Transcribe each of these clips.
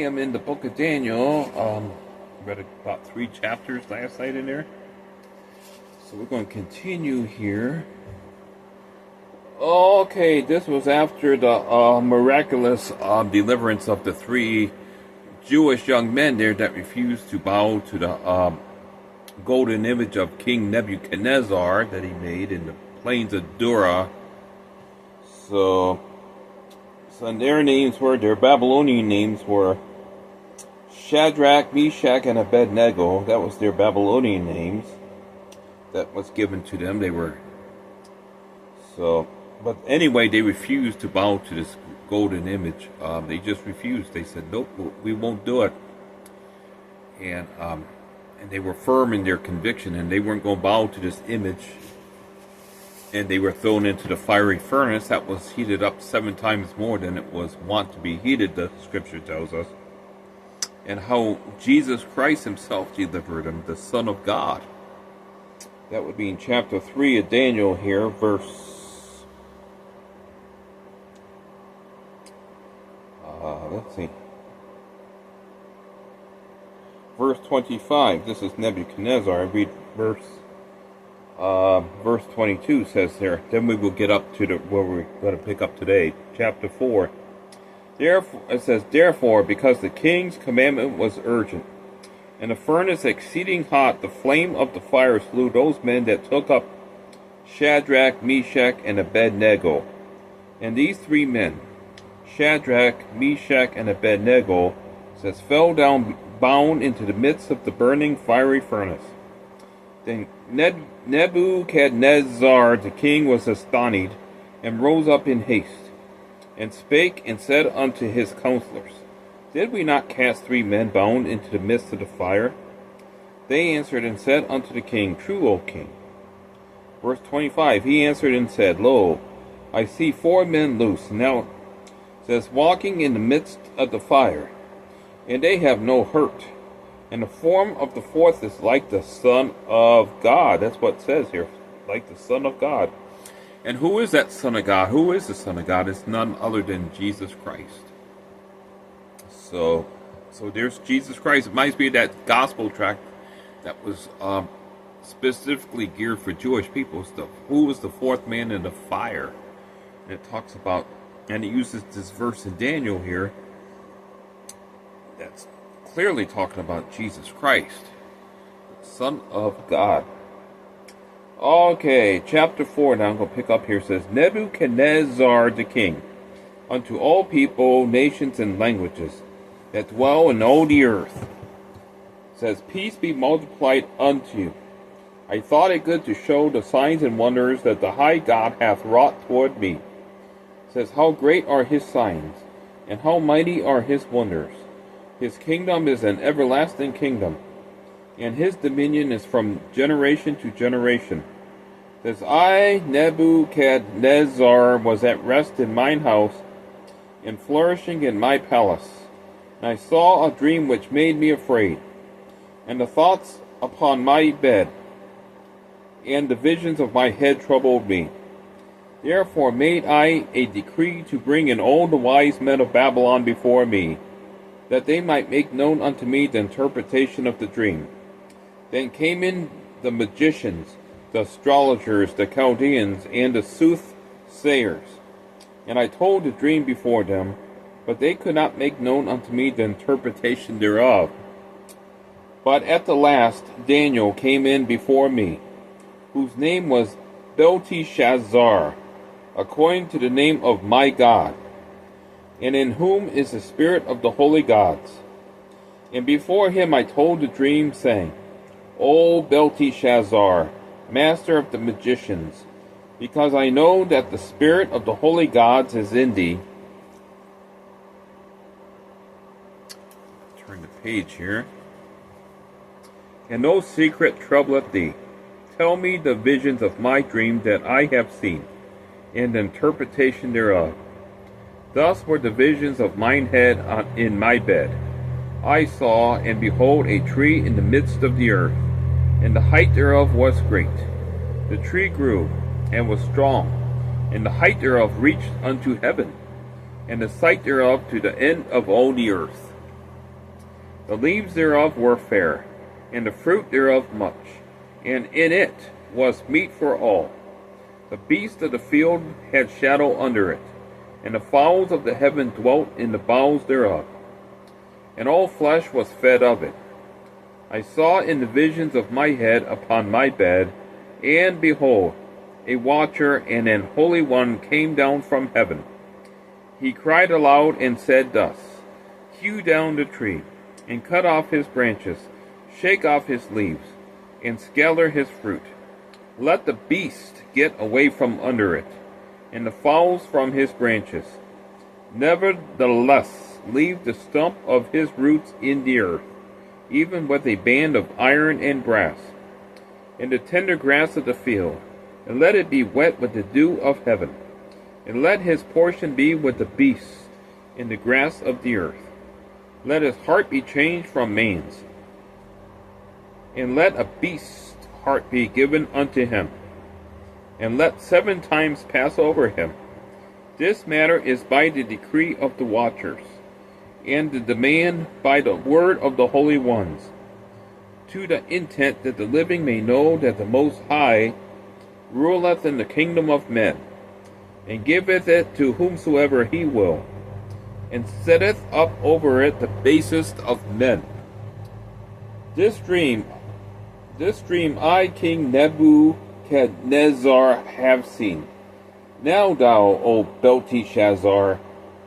am in the book of Daniel. Read about 3 chapters last night in there. So we're going to continue here. Okay, this was after the miraculous deliverance of the 3 Jewish young men there that refused to bow to the golden image of King Nebuchadnezzar that he made in the plains of Dura. So their Babylonian names were Shadrach, Meshach, and Abednego. That was their Babylonian names that was given to them. But anyway, they refused to bow to this golden image. They just refused. They said, nope, we won't do it. And they were firm in their conviction, and they weren't going to bow to this image. And they were thrown into the fiery furnace that was heated up 7 times more than it was wont to be heated, the scripture tells us. And how Jesus Christ himself delivered them, the Son of God. That would be in chapter 3 of Daniel here, verse... let's see. Verse 25. This is Nebuchadnezzar. I read verse 22 says there. Then we will get up to where we're going to pick up today, chapter 4. Therefore, it says, therefore, because the king's commandment was urgent, and the furnace exceeding hot, the flame of the fire slew those men that took up Shadrach, Meshach, and Abednego. And these 3 men, Shadrach, Meshach, and Abednego, says, fell down bound into the midst of the burning fiery furnace. Then Nebuchadnezzar the king was astonished, and rose up in haste, and spake and said unto his counselors, did we not cast 3 men bound into the midst of the fire? They answered and said unto the king, true, O king. Verse 25, he answered and said, lo, I see 4 men loose, now it says, walking in the midst of the fire, and they have no hurt. And the form of the 4th is like the Son of God. That's what it says here, like the Son of God. And who is that Son of God? Who is the Son of God? It's none other than Jesus Christ. So there's Jesus Christ. It reminds me of that gospel tract that was specifically geared for Jewish people. Who was the 4th man in the fire? And it talks about, and it uses this verse in Daniel here. That's clearly talking about Jesus Christ, the Son of God. Okay, chapter 4 now I'm going to pick up here. It says, Nebuchadnezzar the king, unto all people, nations, and languages that dwell in all the earth, says, peace be multiplied unto you. I thought it good to show the signs and wonders that the high God hath wrought toward me. Says, how great are his signs, and how mighty are his wonders. His kingdom is an everlasting kingdom, and his dominion is from generation to generation. Says, I, Nebuchadnezzar, was at rest in mine house, and flourishing in my palace. And I saw a dream which made me afraid, and the thoughts upon my bed, and the visions of my head troubled me. Therefore made I a decree to bring in all the wise men of Babylon before me, that they might make known unto me the interpretation of the dream. Then came in the magicians, the astrologers, the Chaldeans, and the soothsayers. And I told the dream before them, but they could not make known unto me the interpretation thereof. But at the last Daniel came in before me, whose name was Belshazzar, according to the name of my God, and in whom is the spirit of the holy gods. And before him I told the dream, saying, O Belshazzar, master of the magicians, because I know that the spirit of the holy gods is in thee. Turn the page here. And no secret troubleth thee. Tell me the visions of my dream that I have seen, and the interpretation thereof. Thus were the visions of mine head in my bed. I saw, and behold, a tree in the midst of the earth, and the height thereof was great. The tree grew, and was strong, and the height thereof reached unto heaven, and the sight thereof to the end of all the earth. The leaves thereof were fair, and the fruit thereof much, and in it was meat for all. The beasts of the field had shadow under it, and the fowls of the heaven dwelt in the boughs thereof, and all flesh was fed of it. I saw in the visions of my head upon my bed, and behold, a watcher and an holy one came down from heaven. He cried aloud and said thus, Hew down the tree, and cut off his branches, shake off his leaves, and scatter his fruit. Let the beast get away from under it, and the fowls from his branches. Nevertheless, leave the stump of his roots in the earth, even with a band of iron and brass, and the tender grass of the field, and let it be wet with the dew of heaven, and let his portion be with the beasts in the grass of the earth. Let his heart be changed from man's, and let a beast's heart be given unto him, and let 7 times pass over him. This matter is by the decree of the watchers, and the demand by the word of the holy ones, to the intent that the living may know that the Most High ruleth in the kingdom of men, and giveth it to whomsoever he will, and setteth up over it the basest of men. This dream I, King Nebuchadnezzar, have seen. Now thou, O Belshazzar,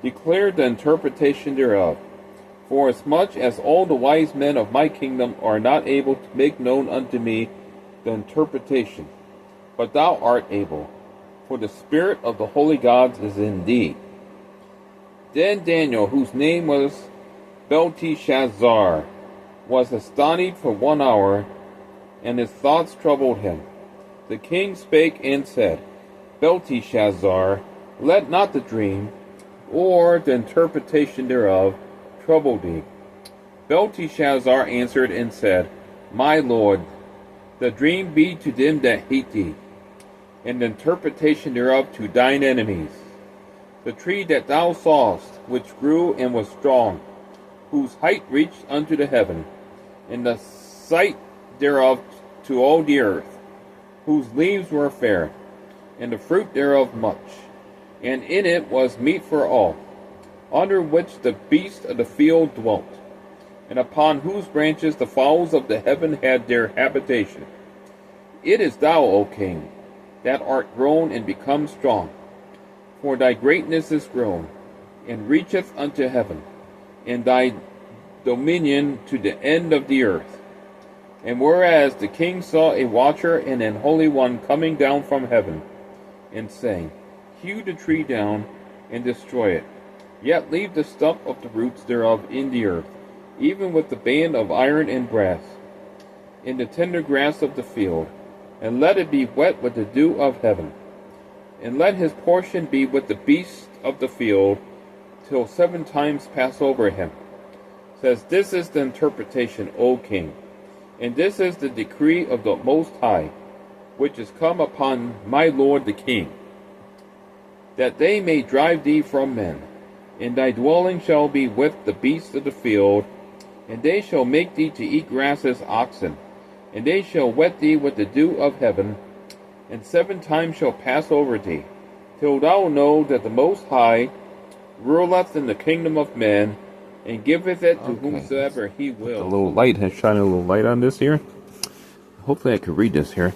declare the interpretation thereof. Forasmuch as all the wise men of my kingdom are not able to make known unto me the interpretation, but thou art able, for the spirit of the holy gods is in thee. Then Daniel, whose name was Belshazzar, was astonished for 1 hour, and his thoughts troubled him. The king spake and said, Belshazzar, let not the dream, or the interpretation thereof, trouble thee. Belshazzar answered and said, My lord, the dream be to them that hate thee, and the interpretation thereof to thine enemies. The tree that thou sawest, which grew and was strong, whose height reached unto the heaven, and the sight thereof to all the earth, whose leaves were fair, and the fruit thereof much, and in it was meat for all, under which the beasts of the field dwelt, and upon whose branches the fowls of the heaven had their habitation. It is thou, O king, that art grown and become strong, for thy greatness is grown, and reacheth unto heaven, and thy dominion to the end of the earth. And whereas the king saw a watcher and an holy one coming down from heaven, and saying, Hew the tree down, and destroy it, yet leave the stump of the roots thereof in the earth, even with the band of iron and brass, in the tender grass of the field, and let it be wet with the dew of heaven, and let his portion be with the beasts of the field, till 7 times pass over him. Says, this is the interpretation, O king, and this is the decree of the Most High, which is come upon my lord the king, that they may drive thee from men, and thy dwelling shall be with the beasts of the field, and they shall make thee to eat grass as oxen, and they shall wet thee with the dew of heaven, and 7 times shall pass over thee, till thou know that the Most High ruleth in the kingdom of men, and giveth it to whomsoever he will. A little light has shined a little light on this here. Hopefully I can read this here,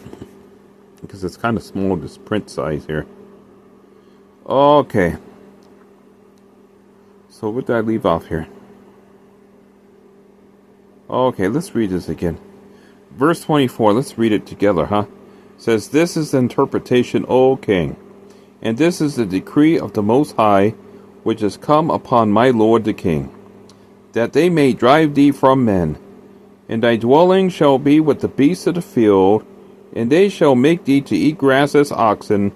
because it's kind of small, this print size here. Okay. So what did I leave off here? Okay, let's read this again. Verse 24, let's read it together, huh? It says, This is the interpretation, O king, and this is the decree of the Most High, which is come upon my lord the king, that they may drive thee from men, and thy dwelling shall be with the beasts of the field, and they shall make thee to eat grass as oxen,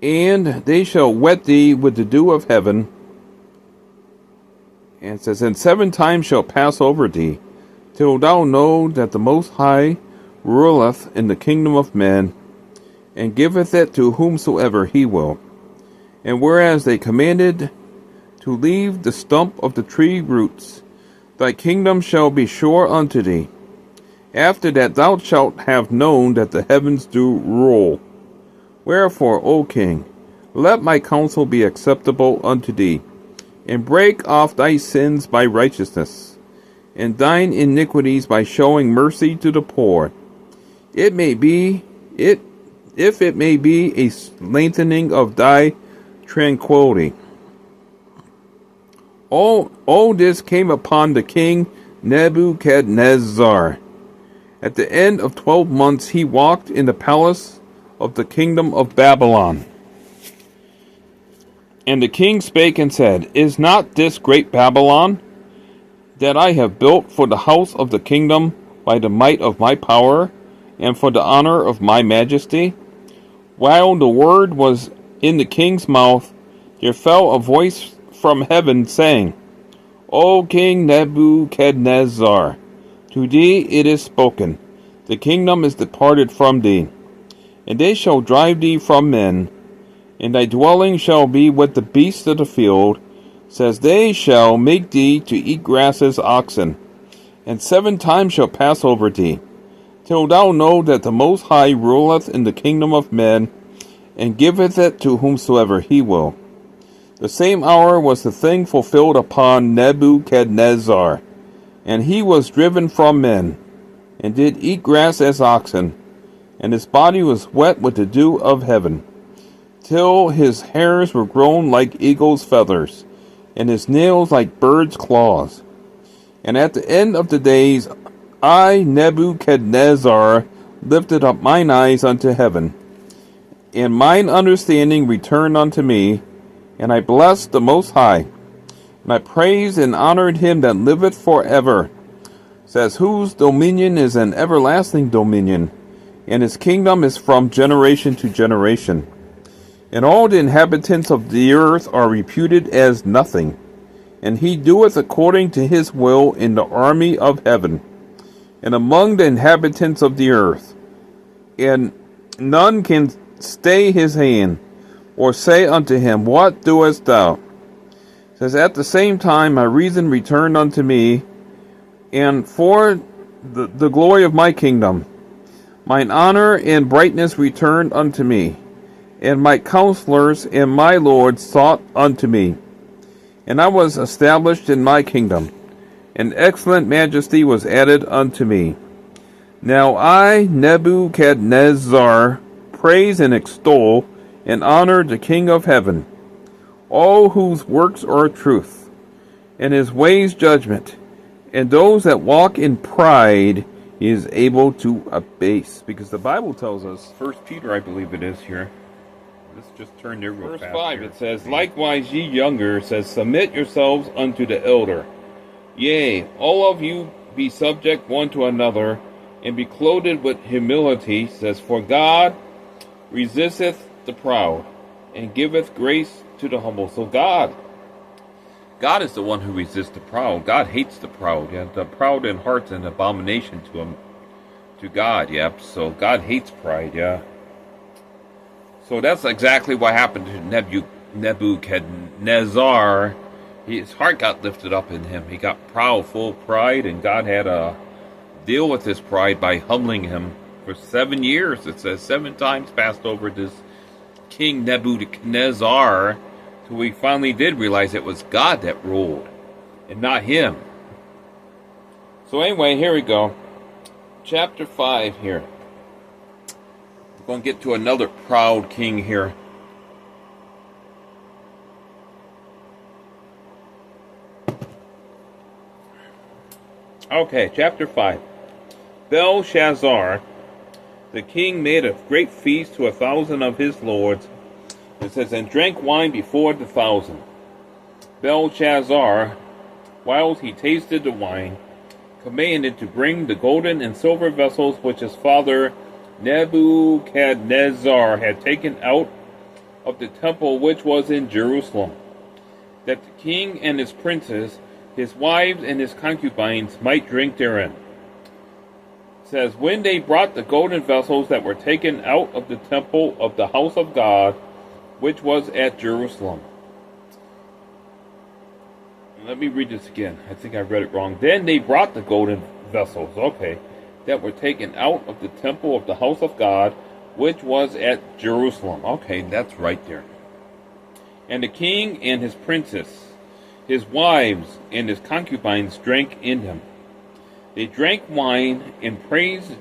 and they shall wet thee with the dew of heaven. And it says, And 7 times shall pass over thee, till thou know that the Most High ruleth in the kingdom of men, and giveth it to whomsoever he will. And whereas they commanded to leave the stump of the tree roots, Thy kingdom shall be sure unto thee. After that thou shalt have known that the heavens do rule. Wherefore, O king, let my counsel be acceptable unto thee, and break off thy sins by righteousness, and thine iniquities by showing mercy to the poor. If it may be a lengthening of thy tranquility. All this came upon the king Nebuchadnezzar. At the end of 12 months he walked in the palace of the kingdom of Babylon. And the king spake and said, Is not this great Babylon, that I have built for the house of the kingdom by the might of my power, and for the honor of my majesty? While the word was in the king's mouth, there fell a voice from heaven, saying, O King Nebuchadnezzar, to thee it is spoken, the kingdom is departed from thee, and they shall drive thee from men, and thy dwelling shall be with the beasts of the field, says they shall make thee to eat grass as oxen, and 7 times shall pass over thee, till thou know that the Most High ruleth in the kingdom of men, and giveth it to whomsoever he will. The same hour was the thing fulfilled upon Nebuchadnezzar, and he was driven from men, and did eat grass as oxen, and his body was wet with the dew of heaven, till his hairs were grown like eagle's feathers, and his nails like birds' claws. And at the end of the days, I, Nebuchadnezzar, lifted up mine eyes unto heaven, and mine understanding returned unto me, and I blessed the Most High, and I praised and honored him that liveth forever, says whose dominion is an everlasting dominion, and his kingdom is from generation to generation. And all the inhabitants of the earth are reputed as nothing, and he doeth according to his will in the army of heaven, and among the inhabitants of the earth, and none can stay his hand, or say unto him, What doest thou? It says, At the same time my reason returned unto me, and for the glory of my kingdom, mine honor and brightness returned unto me, and my counselors and my lords sought unto me, and I was established in my kingdom, and excellent majesty was added unto me. Now I, Nebuchadnezzar, praise and extol and honor the King of heaven, all whose works are truth, and his ways judgment, and those that walk in pride he is able to abase. Because the Bible tells us, 1 Peter I believe it is here, let's just turn there real fast. Verse 5 it says, Likewise ye younger, says, Submit yourselves unto the elder. Yea, all of you be subject one to another, and be clothed with humility, says, For God resisteth the proud, and giveth grace to the humble. So God is the one who resists the proud. God hates the proud. Yeah, the proud in heart's an abomination to him, to God. Yep. So God hates pride. Yeah. So that's exactly what happened to Nebuchadnezzar. His heart got lifted up in him. He got proud, full of pride, and God had to deal with his pride by humbling him for 7 years. It says 7 times passed over this King Nebuchadnezzar, till we finally did realize it was God that ruled, and not him. So anyway, here we go. Chapter 5 here. We're going to get to another proud king here. Okay, chapter 5. Belshazzar, the king, made a great feast to 1,000 of his lords. It says, and drank wine before the 1,000. Belshazzar, whilst he tasted the wine, commanded to bring the golden and silver vessels which his father Nebuchadnezzar had taken out of the temple which was in Jerusalem, that the king and his princes, his wives and his concubines might drink therein. It says, when they brought the golden vessels that were taken out of the temple of the house of God, which was at Jerusalem. Let me read this again. I think I read it wrong. Then they brought the golden vessels, that were taken out of the temple of the house of God, which was at Jerusalem. Okay, that's right there. And the king and his princes, his wives and his concubines drank in them. They drank wine and praised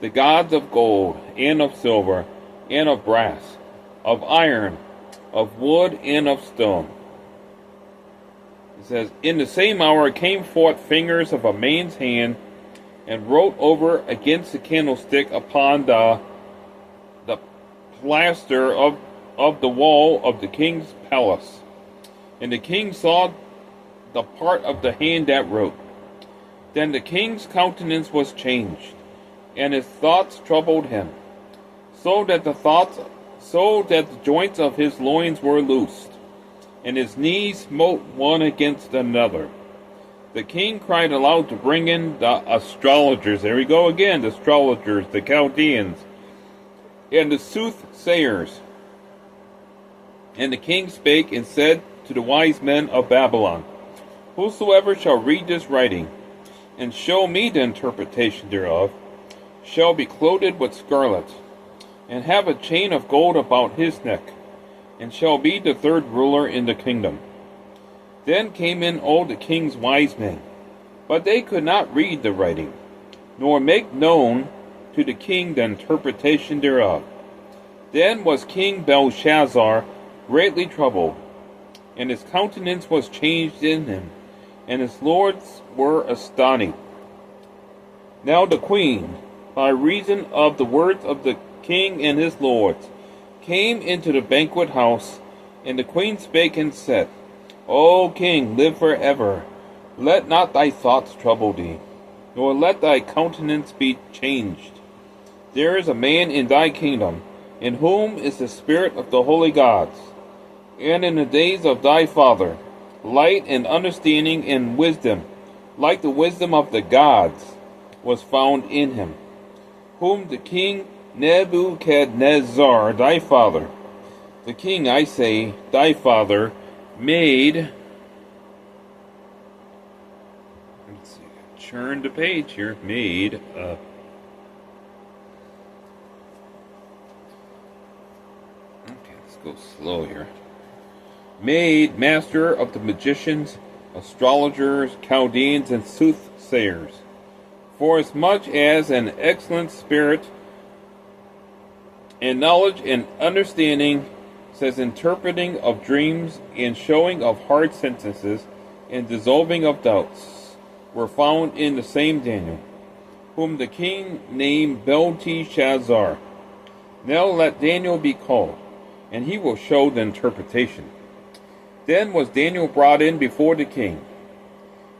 the gods of gold and of silver and of brass, of iron, of wood and of stone. It says, in the same hour came forth fingers of a man's hand and wrote over against the candlestick upon the plaster of the wall of the king's palace. And the king saw the part of the hand that wrote. Then the king's countenance was changed, and his thoughts troubled him, so that the joints of his loins were loosed, and his knees smote one against another. The king cried aloud to bring in the astrologers. There we go again, the astrologers, the Chaldeans, and the soothsayers. And the king spake and said to the wise men of Babylon, whosoever shall read this writing, and show me the interpretation thereof, shall be clothed with scarlet, and have a chain of gold about his neck, and shall be the third ruler in the kingdom. Then came in all the king's wise men, but they could not read the writing, nor make known to the king the interpretation thereof. Then was King Belshazzar greatly troubled, and his countenance was changed in him, and his lords were astonished. Now the queen, by reason of the words of the king and his lords, came into the banquet house, and the queen spake and said, O king, live forever. Let not thy thoughts trouble thee, nor let thy countenance be changed. There is a man in thy kingdom, in whom is the spirit of the holy gods. And in the days of thy father, light and understanding and wisdom, like the wisdom of the gods, was found in him, whom the king Nebuchadnezzar, thy father, the king, I say, thy father, made. Let's see, turn the page here. Made. Okay, let's go slow here. Made master of the magicians, astrologers, Chaldeans, and soothsayers, forasmuch as an excellent spirit and knowledge and understanding, says interpreting of dreams and showing of hard sentences and dissolving of doubts, were found in the same Daniel, whom the king named Belshazzar. Now let Daniel be called, and he will show the interpretation. Then was Daniel brought in before the king.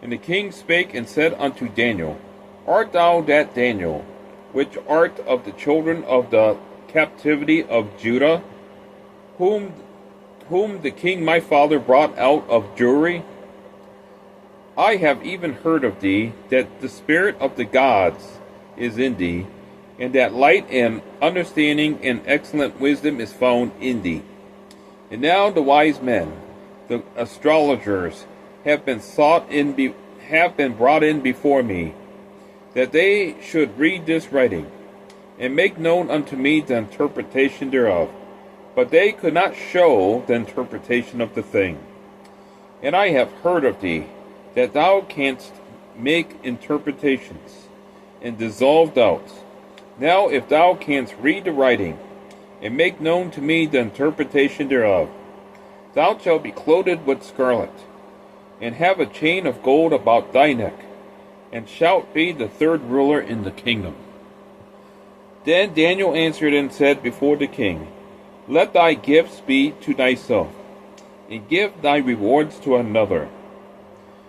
And the king spake and said unto Daniel, Art thou that Daniel, which art of the children of the captivity of Judah, whom the king my father brought out of Jewry? I have even heard of thee, that the spirit of the gods is in thee, and that light and understanding and excellent wisdom is found in thee. And now the wise men, the astrologers, have been brought in before me, that they should read this writing, and make known unto me the interpretation thereof. But they could not show the interpretation of the thing. And I have heard of thee, that thou canst make interpretations, and dissolve doubts. Now if thou canst read the writing, and make known to me the interpretation thereof, thou shalt be clothed with scarlet, and have a chain of gold about thy neck, and shalt be the third ruler in the kingdom. Then Daniel answered and said before the king, Let thy gifts be to thyself, and give thy rewards to another.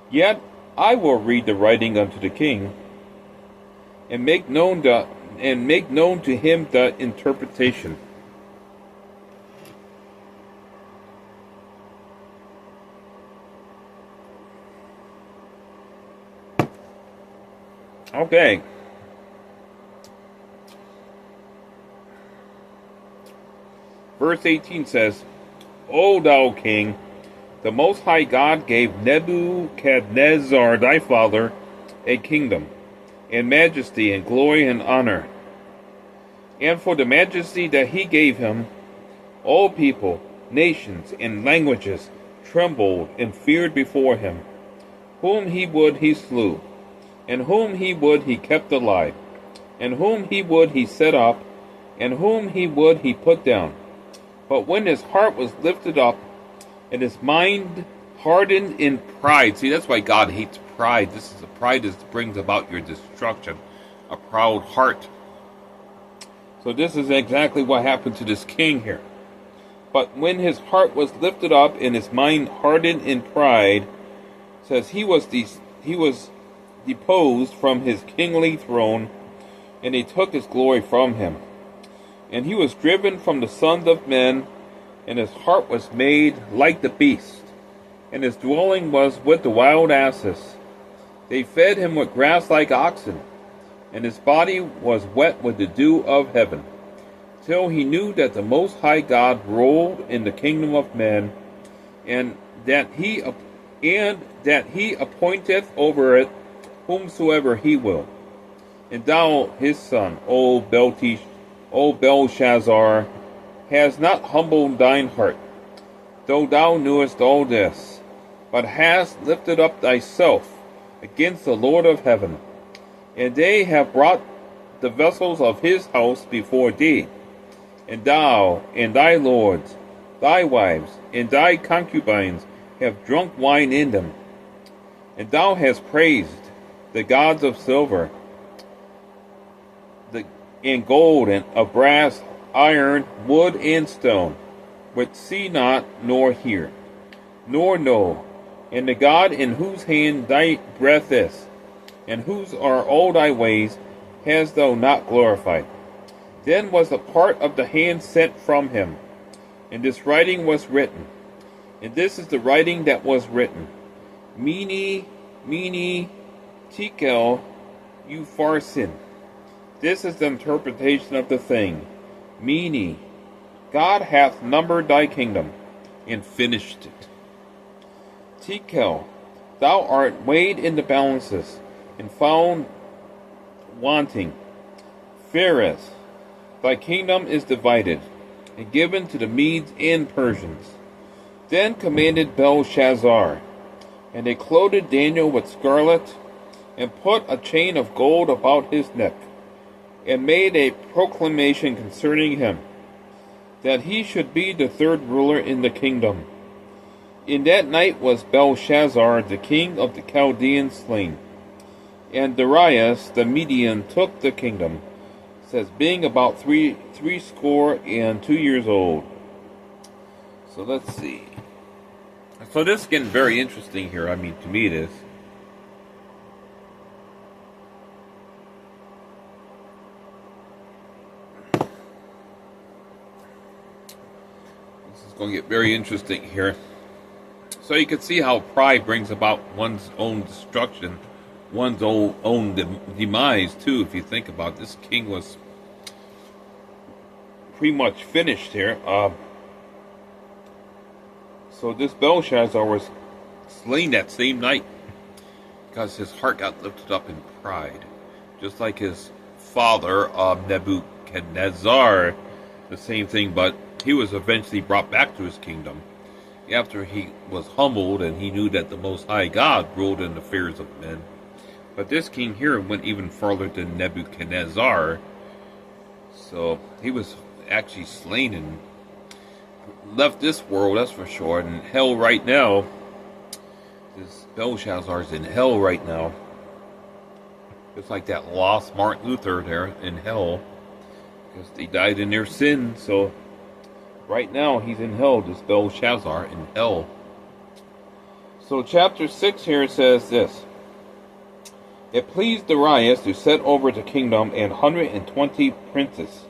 Yet I will read the writing unto the king, and make known to him the interpretation. Okay. Verse 18 says, O thou king, the Most High God gave Nebuchadnezzar thy father a kingdom, and majesty, and glory, and honor. And for the majesty that he gave him, all people, nations, and languages trembled and feared before him. Whom he would he slew, and whom he would he kept alive, and whom he would he set up, and whom he would he put down. But when his heart was lifted up, and his mind hardened in pride. See, that's why God hates pride. This is a pride that brings about your destruction. A proud heart. So this is exactly what happened to this king here. But when his heart was lifted up and his mind hardened in pride, says he was deposed from his kingly throne, and they took his glory from him. And he was driven from the sons of men, and his heart was made like the beast, and his dwelling was with the wild asses. They fed him with grass like oxen, and his body was wet with the dew of heaven, till he knew that the Most High God ruled in the kingdom of men, and that he appointeth over it whomsoever he will. And thou, his son, O Belshazzar, hast not humbled thine heart, though thou knewest all this, but hast lifted up thyself against the Lord of heaven. And they have brought the vessels of his house before thee, and thou and thy lords, thy wives, and thy concubines have drunk wine in them. And thou hast praised the gods of silver, and gold, and of brass, iron, wood, and stone, which see not, nor hear, nor know, and the God in whose hand thy breath is, and whose are all thy ways, hast thou not glorified. Then was a part of the hand sent from him, and this writing was written. And this is the writing that was written: Mene, Mene, Tekel, Upharsin. This is the interpretation of the thing. Mene, God hath numbered thy kingdom, and finished it. Tekel, thou art weighed in the balances, and found wanting. Phares, thy kingdom is divided, and given to the Medes and Persians. Then commanded Belshazzar, and they clothed Daniel with scarlet, and put a chain of gold about his neck, and made a proclamation concerning him, that he should be the third ruler in the kingdom. In that night was Belshazzar the king of the Chaldeans slain, and Darius the Median took the kingdom, says being about threescore and 2 years old. So let's see. So this is getting very interesting here. I mean, to me it is. Going to get very interesting here. So you can see how pride brings about one's own destruction, one's own demise too. If you think about it, this king was pretty much finished here. So this Belshazzar was slain that same night because his heart got lifted up in pride, just like his father Nebuchadnezzar. The same thing, but he was eventually brought back to his kingdom after he was humbled and he knew that the Most High God ruled in the affairs of men. But this king here went even further than Nebuchadnezzar. So he was actually slain and left this world, that's for sure. And in hell right now, this Belshazzar is in hell right now. Just like that lost Martin Luther there in hell, because they died in their sin. So right now he's in hell, this Belshazzar in hell. So chapter 6 here says this: It pleased Darius to set over the kingdom 120 princes,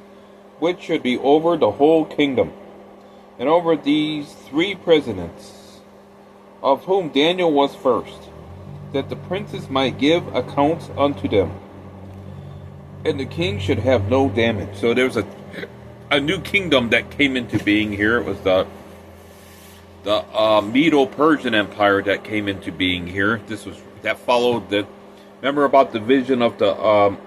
which should be over the whole kingdom, and over these 3 presidents, of whom Daniel was first, that the princes might give accounts unto them, and the king should have no damage. So there's a new kingdom that came into being here. It was the the Medo-Persian Empire that came into being here. That followed the. Remember about the vision of the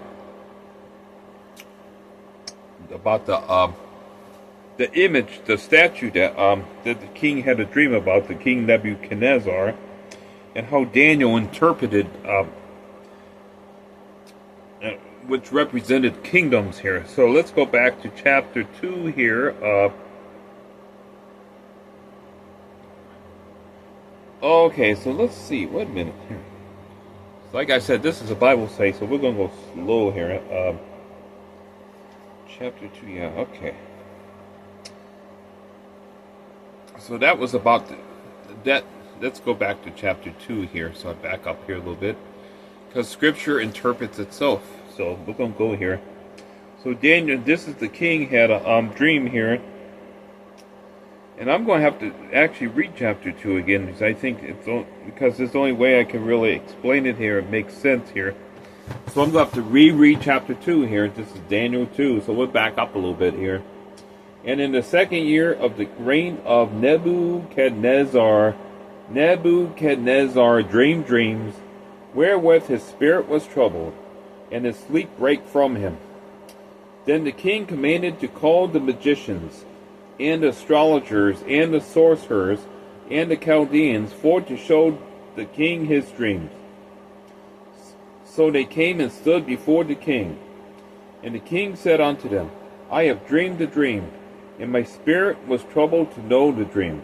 image, the statue that the king had a dream about, the king Nebuchadnezzar, and how Daniel interpreted, which represented kingdoms here. So let's go back to chapter 2 here. Okay, so let's see. Wait a minute here. Like I said, this is a Bible study, so we're going to go slow here. Chapter 2, yeah, okay. So that was about that. Let's go back to chapter 2 here. So I back up here a little bit. Because Scripture interprets itself. So we're going to go here. So Daniel, this is the king, had a dream here. And I'm going to have to actually read chapter 2 again, because I think it's the only way I can really explain it here. It makes sense here. So I'm going to have to reread chapter 2 here. This is Daniel 2, so we'll back up a little bit here. And in the second year of the reign of Nebuchadnezzar dreamed dreams, wherewith his spirit was troubled, and his sleep brake from him. Then the king commanded to call the magicians, and the astrologers, and the sorcerers, and the Chaldeans, for to show the king his dreams. So they came and stood before the king. And the king said unto them, I have dreamed a dream, and my spirit was troubled to know the dream.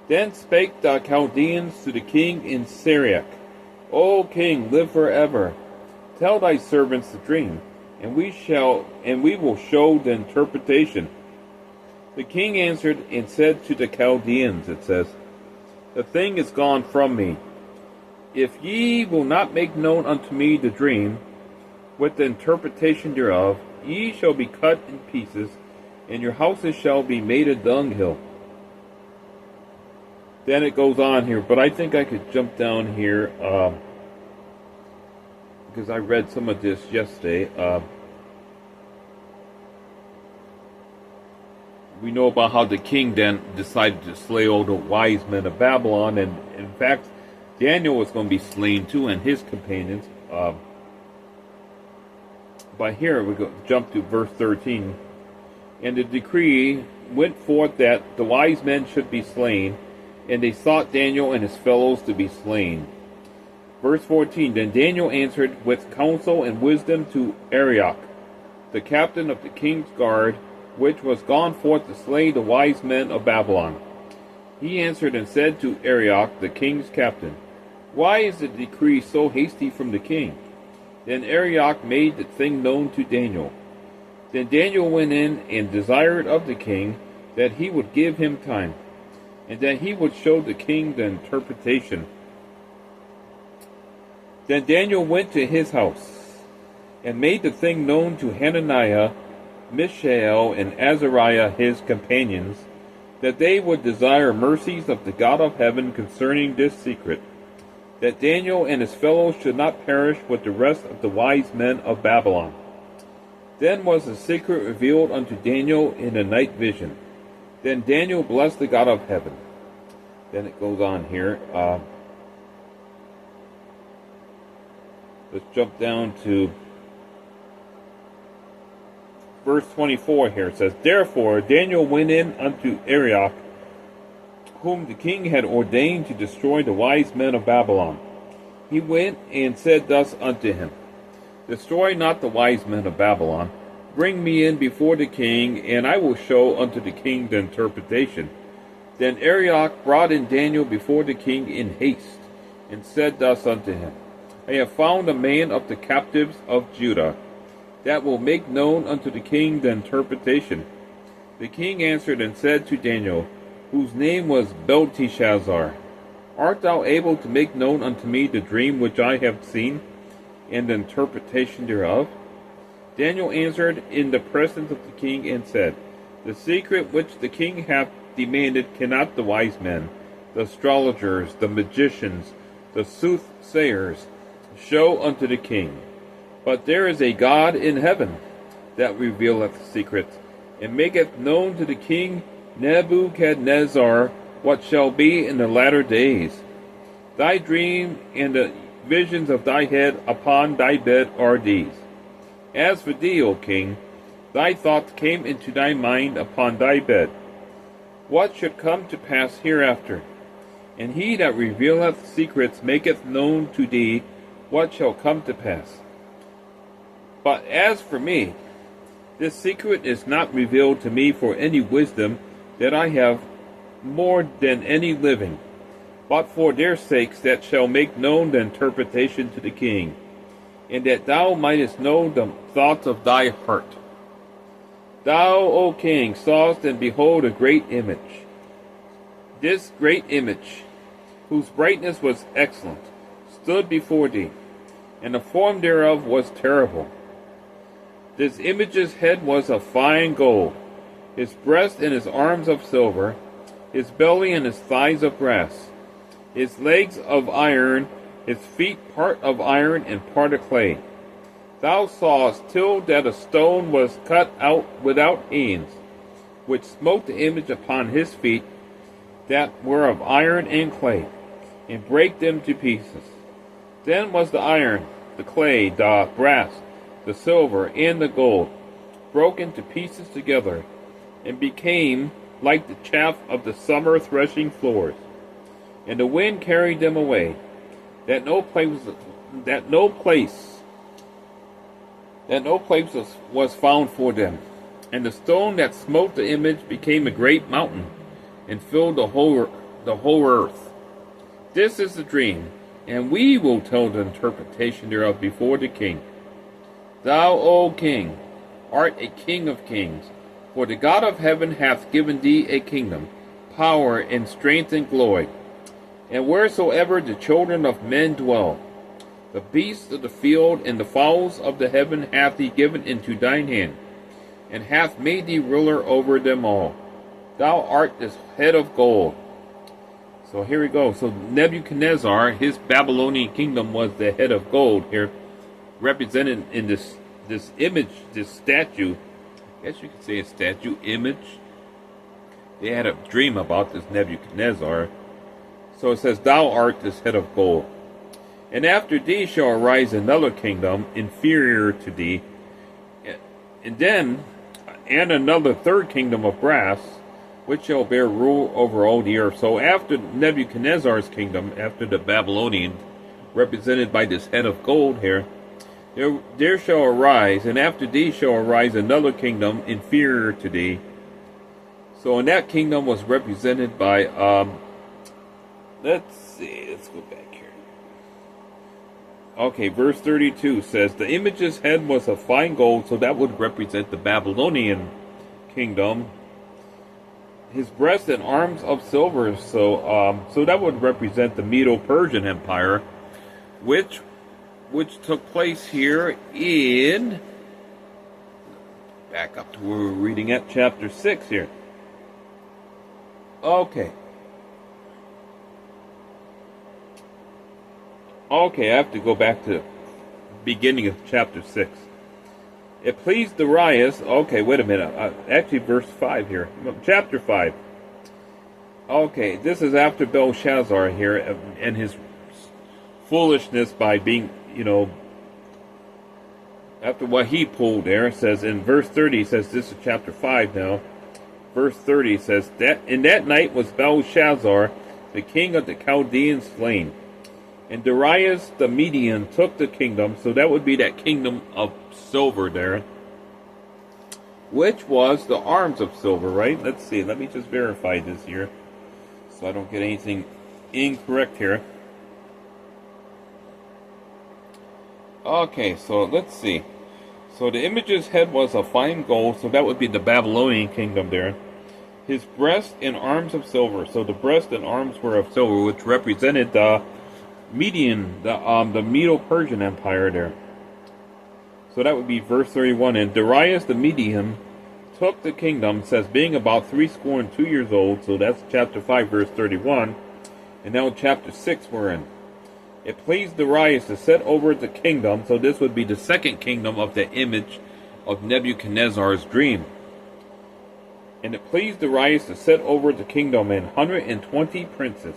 Then spake the Chaldeans to the king in Syriac, O king, live forever. Tell thy servants the dream, and we will show the interpretation. The king answered and said to the Chaldeans, it says, The thing is gone from me. If ye will not make known unto me the dream, with the interpretation thereof, ye shall be cut in pieces, and your houses shall be made a dunghill. Then it goes on here, but I think I could jump down here, because I read some of this yesterday. We know about how the king then decided to slay all the wise men of Babylon, and in fact, Daniel was going to be slain too, and his companions. But here we go, jump to verse 13. And the decree went forth that the wise men should be slain, and they sought Daniel and his fellows to be slain. Verse 14. Then Daniel answered with counsel and wisdom to Arioch, the captain of the king's guard, which was gone forth to slay the wise men of Babylon. He answered and said to Arioch, the king's captain, Why is the decree so hasty from the king? Then Arioch made the thing known to Daniel. Then Daniel went in and desired of the king that he would give him time, and that he would show the king the interpretation. Then Daniel went to his house, and made the thing known to Hananiah, Mishael, and Azariah his companions, that they would desire mercies of the God of heaven concerning this secret, that Daniel and his fellows should not perish with the rest of the wise men of Babylon. Then was the secret revealed unto Daniel in a night vision. Then Daniel blessed the God of heaven. Then it goes on here. Let's jump down to verse 24 here. It says, Therefore Daniel went in unto Arioch, whom the king had ordained to destroy the wise men of Babylon. He went and said thus unto him, Destroy not the wise men of Babylon. Bring me in before the king, and I will show unto the king the interpretation. Then Arioch brought in Daniel before the king in haste, and said thus unto him, I have found a man of the captives of Judah, that will make known unto the king the interpretation. The king answered and said to Daniel, whose name was Belshazzar, Art thou able to make known unto me the dream which I have seen, and the interpretation thereof? Daniel answered in the presence of the king and said, The secret which the king hath demanded cannot the wise men, the astrologers, the magicians, the soothsayers, show unto the king. But there is a God in heaven that revealeth secrets, and maketh known to the king Nebuchadnezzar, what shall be in the latter days? Thy dream and the visions of thy head upon thy bed are these. As for thee, O king, thy thoughts came into thy mind upon thy bed. What should come to pass hereafter? And he that revealeth secrets maketh known to thee what shall come to pass. But as for me, this secret is not revealed to me for any wisdom that I have more than any living, but for their sakes that shall make known the interpretation to the king, and that thou mightest know the thoughts of thy heart. Thou, O king, sawest and behold a great image. This great image, whose brightness was excellent, stood before thee, and the form thereof was terrible. This image's head was of fine gold, his breast and his arms of silver, his belly and his thighs of brass, his legs of iron, his feet part of iron and part of clay. Thou sawest till that a stone was cut out without hands, which smote the image upon his feet, that were of iron and clay, and brake them to pieces. Then was the iron, the clay, the brass, the silver, and the gold broken to pieces together, and became like the chaff of the summer threshing floors. And the wind carried them away, that no place was found for them. And the stone that smote the image became a great mountain, and filled the whole earth. This is the dream, and we will tell the interpretation thereof before the king. Thou, O king, art a king of kings, for the God of heaven hath given thee a kingdom, power, and strength, and glory. And wheresoever the children of men dwell, the beasts of the field and the fowls of the heaven hath he given into thine hand, and hath made thee ruler over them all. Thou art this head of gold. So here we go. So Nebuchadnezzar, his Babylonian kingdom was the head of gold here, represented in this image, this statue. I guess you could say a statue image. They had a dream about this Nebuchadnezzar. So it says, Thou art this head of gold. And after thee shall arise another kingdom inferior to thee, and another third kingdom of brass, which shall bear rule over all the earth. So after Nebuchadnezzar's kingdom, after the Babylonian, represented by this head of gold here, there shall arise, and after thee shall arise another kingdom inferior to thee. So in that kingdom was represented by, let's go back here. Okay, verse 32 says, the image's head was of fine gold, so that would represent the Babylonian kingdom. His breast and arms of silver, so that would represent the Medo-Persian Empire, which took place here in, back up to where we're reading at chapter 6 here. Okay, I have to go back to the beginning of chapter 6. It pleased Darius. Okay, wait a minute. Actually, verse 5 here. Chapter 5. Okay, this is after Belshazzar here and his foolishness by being, after what he pulled there. It says in verse 30, it says, this is chapter 5 now. Verse 30 says, that in that night was Belshazzar, the king of the Chaldeans, slain. And Darius the Median took the kingdom, so that would be that kingdom of silver there, which was the arms of silver, right? Let's see, let me just verify this here, so I don't get anything incorrect here. Okay, so let's see. So the image's head was of fine gold, so that would be the Babylonian kingdom there. His breast and arms of silver, so the breast and arms were of silver, which represented the Median, the Medo-Persian Empire there. So that would be verse 31. And Darius the Median took the kingdom, says being about 62 years old. So that's chapter 5, verse 31. And now chapter 6 we're in. It pleased Darius to set over the kingdom. So this would be the second kingdom of the image of Nebuchadnezzar's dream. And it pleased Darius to set over the kingdom 120 princes,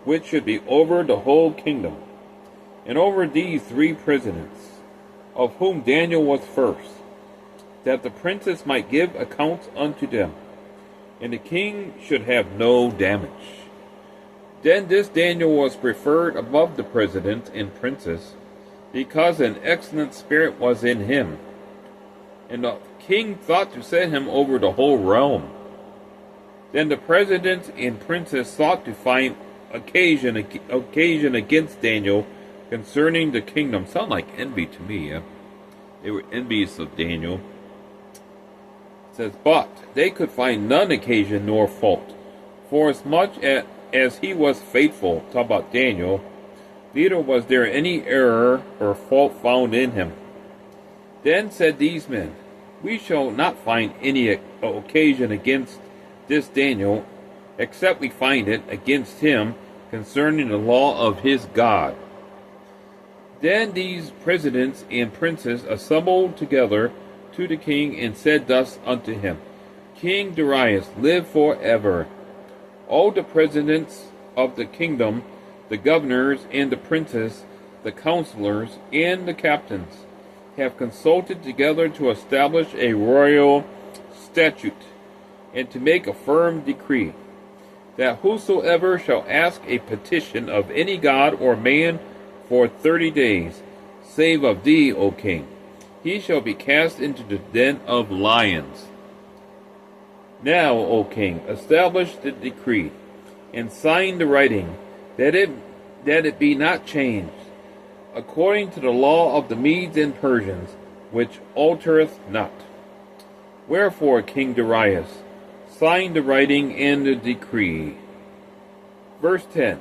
which should be over the whole kingdom, and over these 3 presidents, of whom Daniel was first, that the princes might give accounts unto them, and the king should have no damage. Then this Daniel was preferred above the presidents and princes, because an excellent spirit was in him, and the king thought to set him over the whole realm. Then the presidents and princes sought to find occasion against Daniel concerning the kingdom. Sound like envy to me, yeah? They were envious of Daniel. It says, but they could find none occasion nor fault, for as much as he was faithful, talk about Daniel, neither was there any error or fault found in him. Then said these men, we shall not find any occasion against this Daniel, except we find it against him concerning the law of his God. Then these presidents and princes assembled together to the king, and said thus unto him, King Darius, live forever. All the presidents of the kingdom, the governors and the princes, the counselors and the captains, have consulted together to establish a royal statute, and to make a firm decree, that whosoever shall ask a petition of any god or man for 30 days, save of thee, O king, he shall be cast into the den of lions. Now, O king, establish the decree, and sign the writing, that it be not changed, according to the law of the Medes and Persians, which altereth not. Wherefore, King Darius, sign the writing and the decree. Verse 10.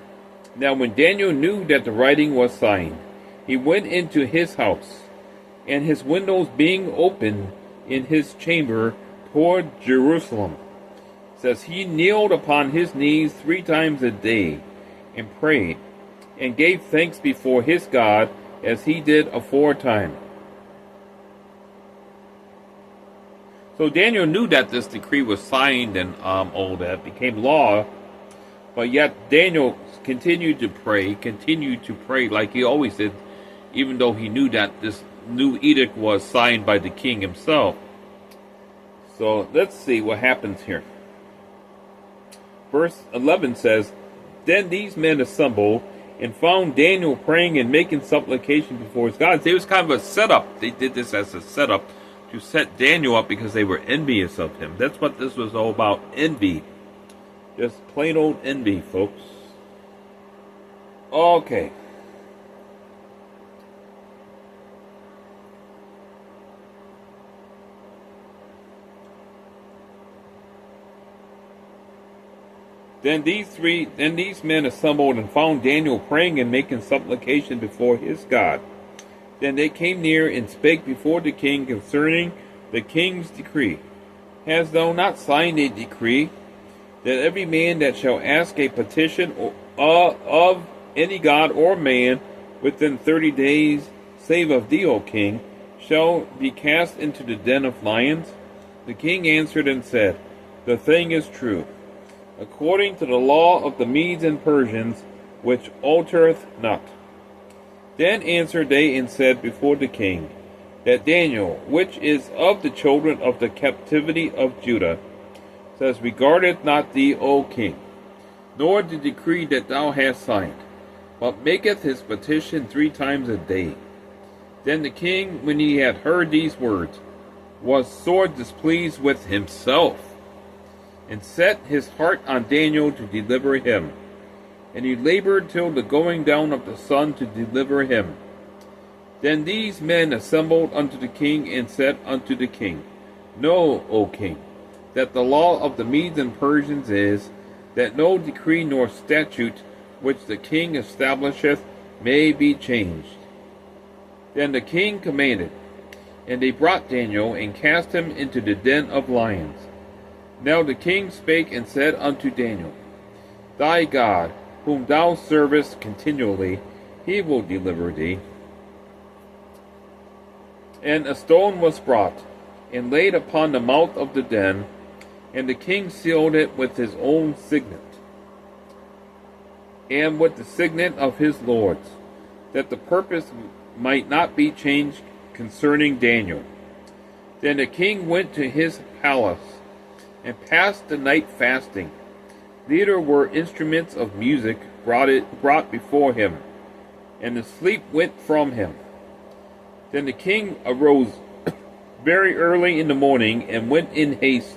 Now when Daniel knew that the writing was signed, he went into his house, and his windows being open in his chamber toward Jerusalem, says he kneeled upon his knees 3 times a day, and prayed, and gave thanks before his God, as he did aforetime. So Daniel knew that this decree was signed and all that became law, but yet Daniel continued to pray like he always did, even though he knew that this new edict was signed by the king himself. So let's see what happens here. Verse 11 says, Then these men assembled and found Daniel praying and making supplication before his God. It was kind of a setup. They did this as a setup to set Daniel up because they were envious of him. That's what this was all about, envy. Just plain old envy, folks. Okay. Then these men assembled and found Daniel praying and making supplication before his God. Then they came near and spake before the king concerning the king's decree. Hast thou not signed a decree, that every man that shall ask a petition of any god or man within 30 days, save of thee, O king, shall be cast into the den of lions? The king answered and said, The thing is true, according to the law of the Medes and Persians, which altereth not. Then answered they and said before the king, that Daniel, which is of the children of the captivity of Judah, says, Regardeth not thee, O king, nor the decree that thou hast signed, but maketh his petition 3 times a day. Then the king, when he had heard these words, was sore displeased with himself, and set his heart on Daniel to deliver him. And he labored till the going down of the sun to deliver him. Then these men assembled unto the king, and said unto the king, Know, O king, that the law of the Medes and Persians is, that no decree nor statute which the king establisheth may be changed. Then the king commanded, and they brought Daniel, and cast him into the den of lions. Now the king spake and said unto Daniel, Thy God, whom thou servest continually, he will deliver thee. And a stone was brought, and laid upon the mouth of the den, And the king sealed it with his own signet, and with the signet of his lords, that the purpose might not be changed concerning Daniel. Then the king went to his palace, and passed the night fasting. Neither were instruments of music brought before him, and the sleep went from him. Then the king arose very early in the morning, and went in haste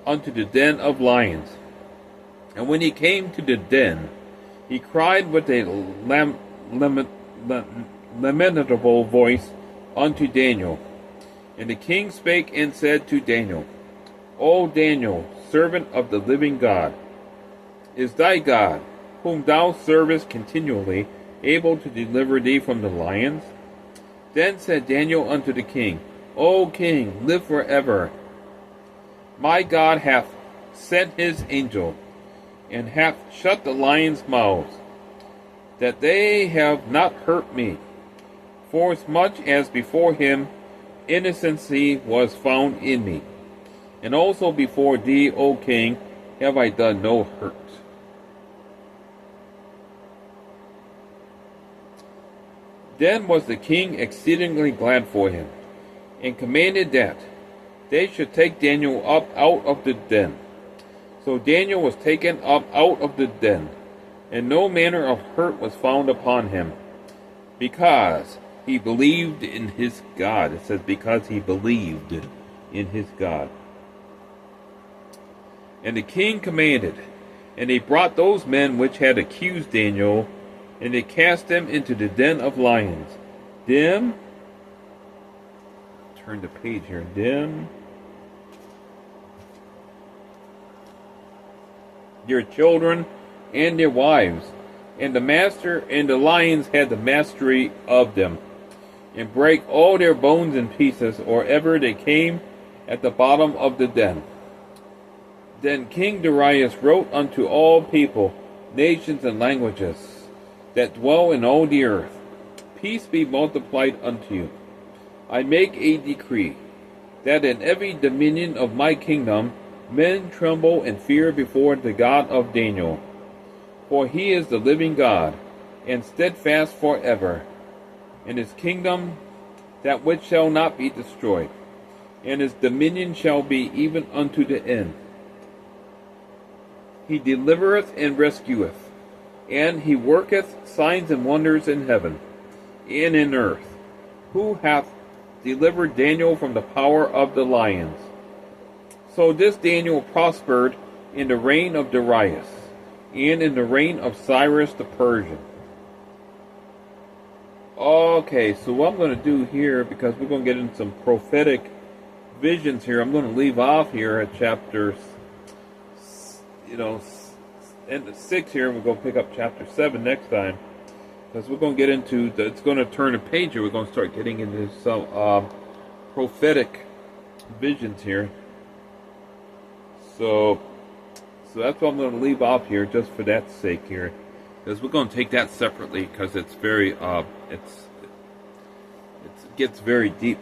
unto the den of lions. And when he came to the den, he cried with a lamentable voice unto Daniel. And the king spake and said to Daniel, O Daniel, servant of the living God, is thy God, whom thou servest continually, able to deliver thee from the lions? Then said Daniel unto the king, O king, live forever. My God hath sent his angel, and hath shut the lions' mouths, that they have not hurt me. Forasmuch as before him innocency was found in me, and also before thee, O king, have I done no hurt. Then was the king exceedingly glad for him, and commanded that they should take Daniel up out of the den. So Daniel was taken up out of the den, and no manner of hurt was found upon him, because he believed in his God. It says, because he believed in his God. And the king commanded, and they brought those men which had accused Daniel, and they cast them into the den of lions. Them, turn the page here, them, their children, and their wives, and the master and the lions had the mastery of them, and brake all their bones in pieces, or ever they came at the bottom of the den. Then King Darius wrote unto all people, nations, and languages, that dwell in all the earth, peace be multiplied unto you. I make a decree, that in every dominion of my kingdom men tremble and fear before the God of Daniel. For he is the living God, and steadfast forever, and his kingdom that which shall not be destroyed, and his dominion shall be even unto the end. He delivereth and rescueth, and he worketh signs and wonders in heaven and in earth, who hath delivered Daniel from the power of the lions. So this Daniel prospered in the reign of Darius, and in the reign of Cyrus the Persian. Okay, so what I'm going to do here, because we're going to get into some prophetic visions here, I'm going to leave off here at chapter, end of 6 here, and we're going to pick up chapter 7 next time, because we're going to get into, it's going to turn a page here, we're going to start getting into some prophetic visions here. So that's what I'm going to leave off here, just for that sake here, because we're going to take that separately, because it's very, it gets very deep.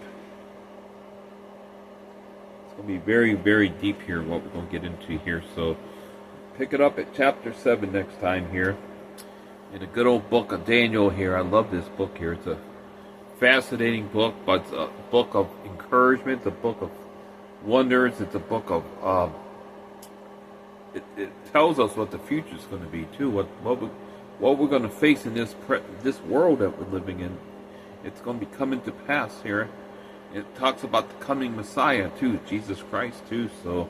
It's going to be very, very deep here, what we're going to get into here. So pick it up at chapter 7 next time here, in a good old book of Daniel here. I love this book here. It's a fascinating book, but it's a book of encouragement. It's a book of wonders. It's a book of it tells us what the future is going to be too. What we're going to face in this world that we're living in. It's going to be coming to pass here. It talks about the coming Messiah too, Jesus Christ too. So